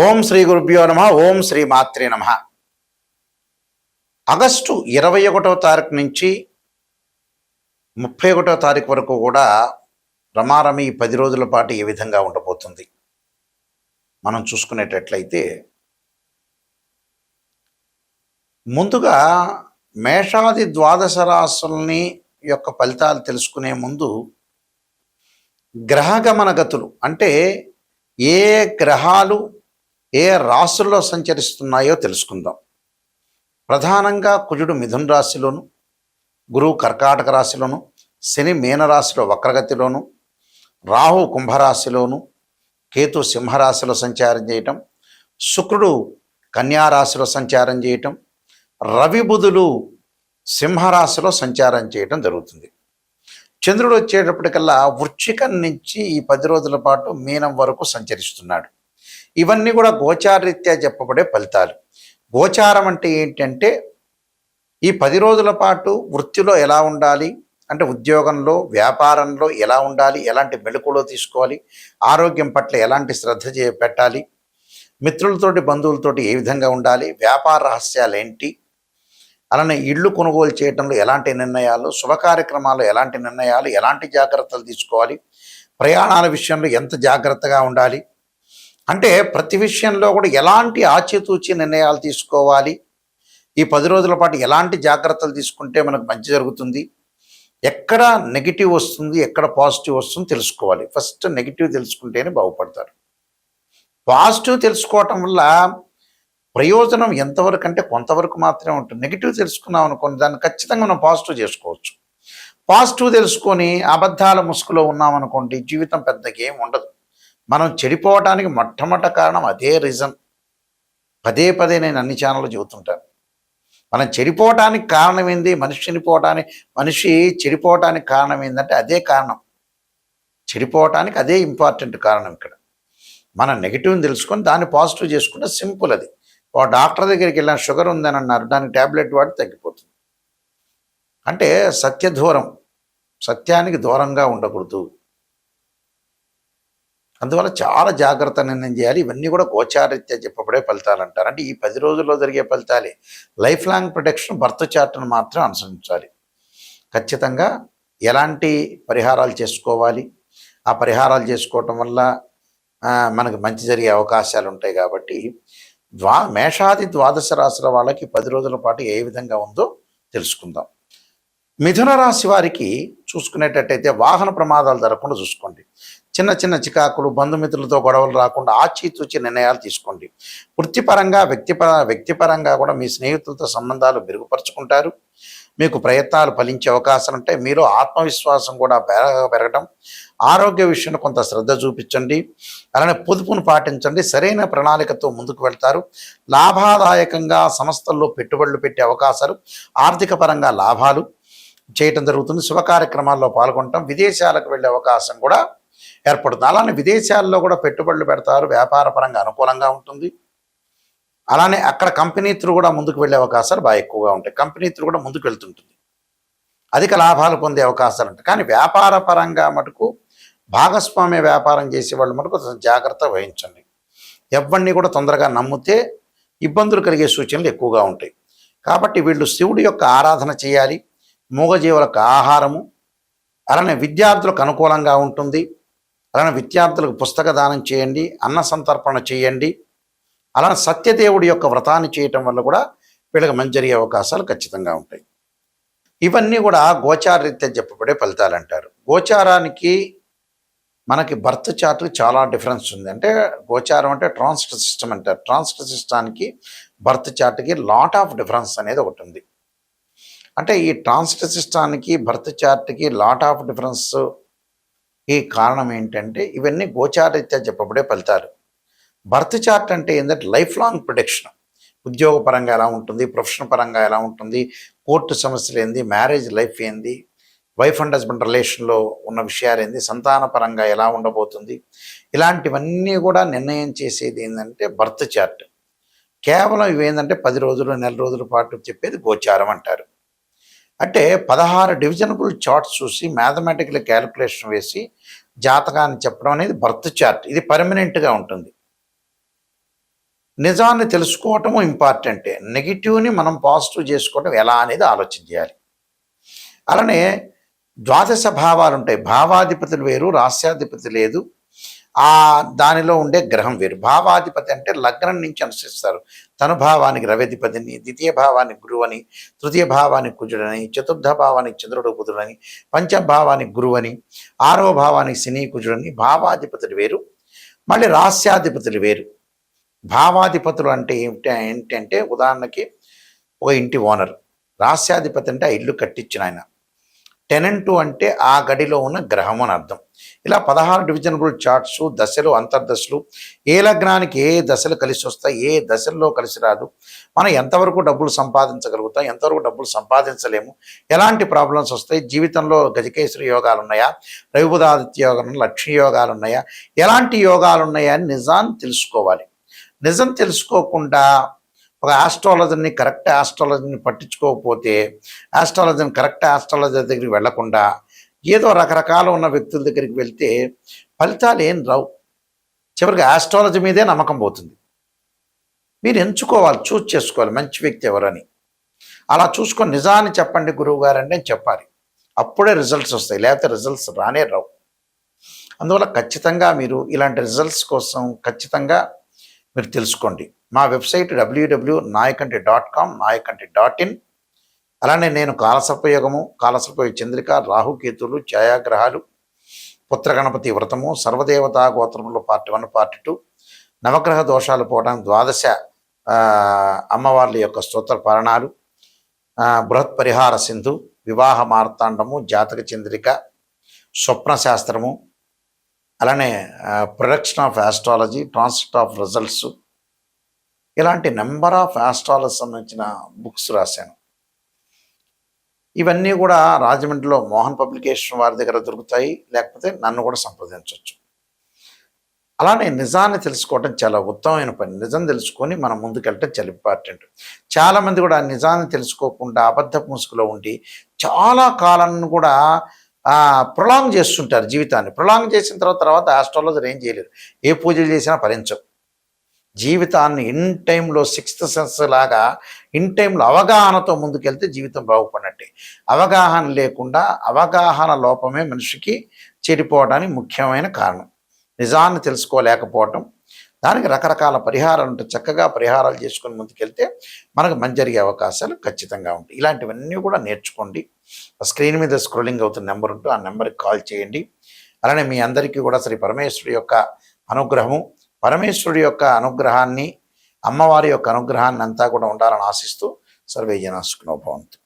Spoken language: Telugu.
ఓం శ్రీ గురుభ్యో నమ. ఓం శ్రీ మాత్రే నమ. ఆగస్టు 21వ తారీఖు నుంచి 31వ తారీఖు వరకు కూడా రమారమి 10 రోజుల పాటు ఏ విధంగా ఉండబోతుంది మనం చూసుకునేటట్లయితే, ముందుగా మేషాది ద్వాదశ రాశుల్ని యొక్క ఫలితాలు తెలుసుకునే ముందు గ్రహగమన గతులు అంటే ఏ గ్రహాలు ఏ రాశుల్లో సంచరిస్తున్నాయో తెలుసుకుందాం. ప్రధానంగా కుజుడు మిథున రాశిలోను, గురువు కర్కాటక రాశిలోను, శని మీనరాశిలో వక్రగతిలోను, రాహు కుంభరాశిలోను, కేతు సింహరాశిలో సంచారం చేయటం, శుక్రుడు కన్యారాశిలో సంచారం చేయటం, రవి బుధులు సింహరాశిలో సంచారం చేయటం జరుగుతుంది. చంద్రుడు వచ్చేటప్పటికల్లా వృశ్చికం నుంచి ఈ 10 రోజుల పాటు మీనం వరకు సంచరిస్తున్నాడు. ఇవన్నీ కూడా గోచారరీత్యా చెప్పబడే ఫలితాలు. గోచారం అంటే ఏంటంటే, ఈ 10 రోజుల పాటు వృత్తిలో ఎలా ఉండాలి అంటే, ఉద్యోగంలో వ్యాపారంలో ఎలా ఉండాలి, ఎలాంటి మెళకువలు తీసుకోవాలి, ఆరోగ్యం పట్ల ఎలాంటి శ్రద్ధ పెట్టాలి, మిత్రులతోటి బంధువులతోటి ఏ విధంగా ఉండాలి, వ్యాపార రహస్యాలు ఏంటి, అలానే ఇళ్ళు కొనుగోలు చేయడంలో ఎలాంటి నిర్ణయాలు, శుభ కార్యక్రమాల్లో ఎలాంటి నిర్ణయాలు, ఎలాంటి జాగ్రత్తలు తీసుకోవాలి, ప్రయాణాల విషయంలో ఎంత జాగ్రత్తగా ఉండాలి, అంటే ప్రతి విషయంలో కూడా ఎలాంటి ఆచితూచి నిర్ణయాలు తీసుకోవాలి, ఈ 10 రోజుల పాటు ఎలాంటి జాగ్రత్తలు తీసుకుంటే మనకు మంచి జరుగుతుంది, ఎక్కడ నెగిటివ్ వస్తుంది ఎక్కడ పాజిటివ్ వస్తుంది తెలుసుకోవాలి. ఫస్ట్ నెగిటివ్ తెలుసుకుంటేనే బాగుపడతారు. పాజిటివ్ తెలుసుకోవటం వల్ల ప్రయోజనం ఎంతవరకు అంటే కొంతవరకు మాత్రమే ఉంటుంది. నెగిటివ్ తెలుసుకున్నాం అనుకోండి, దాన్ని ఖచ్చితంగా మనం పాజిటివ్ చేసుకోవచ్చు. పాజిటివ్ తెలుసుకొని అబద్ధాల ముసుగులో ఉన్నామనుకోండి, జీవితం పెద్దగా ఏం ఉండదు. మనం చెడిపోవటానికి మొట్టమొదటి కారణం అదే రీజన్. పదే పదే నేను అన్ని ఛానళ్ళు చెబుతుంటాను. మనం చెడిపోవటానికి కారణం ఏంది, మనిషి చెడిపోవటానికి కారణం ఏంటంటే అదే కారణం. చెడిపోవటానికి అదే ఇంపార్టెంట్ కారణం. ఇక్కడ మనం నెగిటివ్ని తెలుసుకొని దాన్ని పాజిటివ్ చేసుకుంటే సింపుల్. అది ఒక డాక్టర్ దగ్గరికి వెళ్ళిన షుగర్ ఉందని అన్నారు, దానికి ట్యాబ్లెట్ వాడి తగ్గిపోతుంది. అంటే సత్యానికి దూరంగా ఉండకూడదు. అందువల్ల చాలా జాగ్రత్త నిర్ణయం చేయాలి. ఇవన్నీ కూడా గోచారరీత్యా చెప్పబడే ఫలితాలు అంటారు. అంటే ఈ 10 రోజుల్లో జరిగే ఫలితాలే. లైఫ్ లాంగ్ ప్రొటెక్షన్ బర్త్ చార్ట్ను మాత్రం అనుసరించాలి. ఖచ్చితంగా ఎలాంటి పరిహారాలు చేసుకోవాలి, ఆ పరిహారాలు చేసుకోవటం వల్ల మనకు మంచి జరిగే అవకాశాలు ఉంటాయి. కాబట్టి మేషాది ద్వాదశ రాశుల వాళ్ళకి 10 రోజుల పాటు ఏ విధంగా ఉందో తెలుసుకుందాం. మిథున రాశి వారికి చూసుకునేటట్టయితే వాహన ప్రమాదాలు జరగకుండా చూసుకోండి. చిన్న చిన్న చికాకులు, బంధుమిత్రులతో గొడవలు రాకుండా ఆచితూచి నిర్ణయాలు తీసుకోండి. వృత్తిపరంగా వ్యక్తిపరంగా కూడా మీ స్నేహితులతో సంబంధాలు మెరుగుపరుచుకుంటారు. మీకు ప్రయత్నాలు ఫలించే అవకాశాలు ఉంటాయి. మీరు ఆత్మవిశ్వాసం కూడా పెరగటం, ఆరోగ్య విషయంలో కొంత శ్రద్ధ చూపించండి. అలానే పొదుపును పాటించండి. సరైన ప్రణాళికతో ముందుకు వెళ్తారు. లాభదాయకంగా సంస్థల్లో పెట్టుబడులు పెట్టే అవకాశాలు, ఆర్థిక పరంగా లాభాలు చేయటం జరుగుతుంది. శుభ కార్యక్రమాల్లో పాల్గొనటం, విదేశాలకు వెళ్ళే అవకాశం కూడా ఏర్పడుతుంది. అలానే విదేశాల్లో కూడా పెట్టుబడులు పెడతారు. వ్యాపార పరంగా అనుకూలంగా ఉంటుంది. అలానే అక్కడ కంపెనీ త్రూ కూడా ముందుకు వెళ్ళే అవకాశాలు బాగా ఎక్కువగా ఉంటాయి. కంపెనీ త్రూ కూడా ముందుకు వెళ్తుంటుంది, అధిక లాభాలు పొందే అవకాశాలు ఉంటాయి. కానీ వ్యాపార పరంగా మటుకు భాగస్వామ్య వ్యాపారం చేసే వాళ్ళు మటుకు జాగ్రత్త వహించండి. ఎవరిని కూడా తొందరగా నమ్మితే ఇబ్బందులు కలిగే సూచనలు ఎక్కువగా ఉంటాయి. కాబట్టి వీళ్ళు శివుడి యొక్క ఆరాధన చేయాలి. మూగజీవులకు ఆహారము, అలానే విద్యార్థులకు అనుకూలంగా ఉంటుంది. అలానే విద్యార్థులకు పుస్తక దానం చేయండి, అన్న సంతర్పణ చేయండి. అలానే సత్యదేవుడి యొక్క వ్రతాన్ని చేయటం వల్ల కూడా వీళ్ళకి మంచి జరిగే అవకాశాలు ఖచ్చితంగా ఉంటాయి. ఇవన్నీ కూడా గోచారరీత్యా చెప్పబడే ఫలితాలు అంటారు. గోచారానికి మనకి బర్త్ చార్ట్కి చాలా డిఫరెన్స్ ఉంది. అంటే గోచారం అంటే ట్రాన్సిట్ సిస్టమ్ అంటారు. ట్రాన్సిట్ సిస్టానికి బర్త్ చార్ట్కి లాట్ ఆఫ్ డిఫరెన్స్ అనేది ఒకటి ఉంది. అంటే ఈ ట్రాన్సిట్ సిస్టానికి బర్త్ చార్ట్కి లాట్ ఆఫ్ డిఫరెన్స్ ఈ కారణం ఏంటంటే, ఇవన్నీ గోచారరీత్యా చెప్పబడే ఫలితాలు. బర్త్ చార్ట్ అంటే ఏంటంటే లైఫ్ లాంగ్ ప్రొటెక్షన్. ఉద్యోగ పరంగా ఎలా ఉంటుంది, ప్రొఫెషన్ పరంగా ఎలా ఉంటుంది, కోర్టు సమస్యలు ఏంది, మ్యారేజ్ లైఫ్ ఏంది, వైఫ్ అండ్ హస్బెండ్ రిలేషన్లో ఉన్న విషయాలు ఏంది, సంతాన పరంగా ఎలా ఉండబోతుంది, ఇలాంటివన్నీ కూడా నిర్ణయం చేసేది ఏంటంటే బర్త్ చార్ట్. కేవలం ఇవేంటంటే 10 రోజులు, నెల రోజుల పాటు చెప్పేది గోచారం అంటారు. అంటే 16 డివిజనబుల్ చార్ట్స్ చూసి మ్యాథమెటికల్ క్యాలిక్యులేషన్ వేసి జాతకాన్ని చెప్పడం అనేది బర్త్ చార్ట్. ఇది పర్మనెంట్గా ఉంటుంది. నిజాన్ని తెలుసుకోవటము ఇంపార్టెంటే. నెగిటివ్‌ని మనం పాజిటివ్ చేసుకోవటం ఎలా అనేది ఆలోచన చేయాలి. అలానే ద్వాదశ భావాలుంటాయి. భావాధిపతులు వేరు, రాస్యాధిపతి లేదు. దానిలో ఉండే గ్రహం వేరు. భావాధిపతి అంటే లగ్నం నుంచి అనుసరిస్తారు. తను భావానికి రవ్యధిపతిని, ద్వితీయ భావానికి గురువని, తృతీయ భావానికి కుజుడని, చతుర్థ భావానికి చంద్రుడు బుధుడని, పంచమ భావానికి గురువని, ఆరవ భావానికి శని కుజుడని. భావాధిపతులు వేరు, మళ్ళీ రాస్యాధిపతులు వేరు. భావాధిపతులు అంటే ఏంటంటే ఉదాహరణకి ఒక ఇంటి ఓనర్. రాస్యాధిపతి అంటే ఆ ఇల్లు కట్టించిన ఆయన. టెనెంటు అంటే ఆ గడిలో ఉన్న గ్రహం అని అర్థం. ఇలా 16 డివిజనబుల్ చార్ట్స్, దశలు, అంతర్దశలు, ఏ లగ్నానికి ఏ దశలు కలిసి వస్తాయి, ఏ దశల్లో కలిసి రాదు, మనం ఎంతవరకు డబ్బులు సంపాదించగలుగుతాం, ఎంతవరకు డబ్బులు సంపాదించలేము, ఎలాంటి ప్రాబ్లమ్స్ వస్తాయి, జీవితంలో గజకేశ్వరి యోగాలు ఉన్నాయా, రవిబుధాదిత్య యోగం, లక్ష్మీ యోగాలు ఉన్నాయా, ఎలాంటి యోగాలు ఉన్నాయా అని నిజాన్ని తెలుసుకోవాలి. నిజం తెలుసుకోకుండా ఒక ఆస్ట్రాలజర్ని, కరెక్ట్ ఆస్ట్రాలజీని పట్టించుకోకపోతే, కరెక్ట్ ఆస్ట్రాలజర్ దగ్గరికి వెళ్లకుండా ఏదో రకరకాల ఉన్న వ్యక్తుల దగ్గరికి వెళ్తే ఫలితాలు ఏం రావు. చివరికి ఆస్ట్రాలజీ మీదే నమ్మకం పోతుంది. మీరు ఎంచుకోవాలి, చూస్ చేసుకోవాలి మంచి వ్యక్తి ఎవరని. అలా చూసుకొని నిజాన్ని చెప్పండి గురువు గారు అంటే చెప్పాలి. అప్పుడే రిజల్ట్స్ వస్తాయి, లేకపోతే రిజల్ట్స్ రానే రావు. అందువల్ల ఖచ్చితంగా మీరు ఇలాంటి రిజల్ట్స్ కోసం ఖచ్చితంగా మీరు తెలుసుకోండి. మా వెబ్సైట్ www.nayakanti.com, nayakanti.in. అలానే నేను కాలసర్పయోగము, కాలసర్ప చంద్రిక, రాహుకేతులు, ఛాయాగ్రహాలు, పుత్రగణపతి వ్రతము, సర్వదేవతా గోత్రములు పార్ట్ 1, పార్ట్ 2, నవగ్రహ దోషాలు పోవడానికి 12 అమ్మవార్ల యొక్క స్తోత్ర పారణాలు, బృహత్ పరిహార సింధు, వివాహ మార్తాండము, జాతక చంద్రిక, స్వప్న శాస్త్రము, అలానే production of astrology, transfer of results, ఇలాంటి నెంబర్ ఆఫ్ ఆస్ట్రాలజీ సంబంధించిన బుక్స్ రాశాను. ఇవన్నీ కూడా రాజమండ్రిలో మోహన్ పబ్లికేషన్ వారి దగ్గర దొరుకుతాయి, లేకపోతే నన్ను కూడా సంప్రదించవచ్చు. అలానే నిజాన్ని తెలుసుకోవడం చాలా ఉత్తమమైన పని. నిజం తెలుసుకొని మనం ముందుకెళ్ళటం చాలా ఇంపార్టెంట్. చాలామంది కూడా నిజాన్ని తెలుసుకోకుండా అబద్ధపు ముసుగులో ఉండి చాలా కాలాన్ని కూడా ప్రొలాంగ్ చేస్తుంటారు జీవితాన్ని. ప్రొలాంగ్ చేసిన తర్వాత ఆస్ట్రాలజర్ ఏం చేయలేరు, ఏ పూజలు చేసినా ఫలించవు. జీవితాన్ని ఇన్ టైంలో సిక్స్త్ సెన్స్ లాగా ఇన్ టైంలో అవగాహనతో ముందుకెళ్తే జీవితం బాగుపడినట్టే. అవగాహన లేకుండా, అవగాహన లోపమే మనిషికి చెడిపోవడానికి ముఖ్యమైన కారణం. నిజాన్ని తెలుసుకోలేకపోవటం. దానికి రకరకాల పరిహారాలు ఉంటాయి. చక్కగా పరిహారాలు చేసుకొని ముందుకెళ్తే మనకు మంచి జరిగే అవకాశాలు ఖచ్చితంగా ఉంటాయి. ఇలాంటివన్నీ కూడా నేర్చుకోండి. స్క్రీన్ మీద స్క్రోలింగ్ అవుతున్న నెంబర్ ఉంటూ ఆ నెంబర్కి కాల్ చేయండి. అలానే మీ అందరికీ కూడా శ్రీ పరమేశ్వరుడి యొక్క అనుగ్రహము, పరమేశ్వరుడి యొక్క అనుగ్రహాన్ని, అమ్మవారి యొక్క అనుగ్రహాన్ని అంతా కూడా ఉండాలని ఆశిస్తూ సర్వే జనా సుఖినో భవంతు.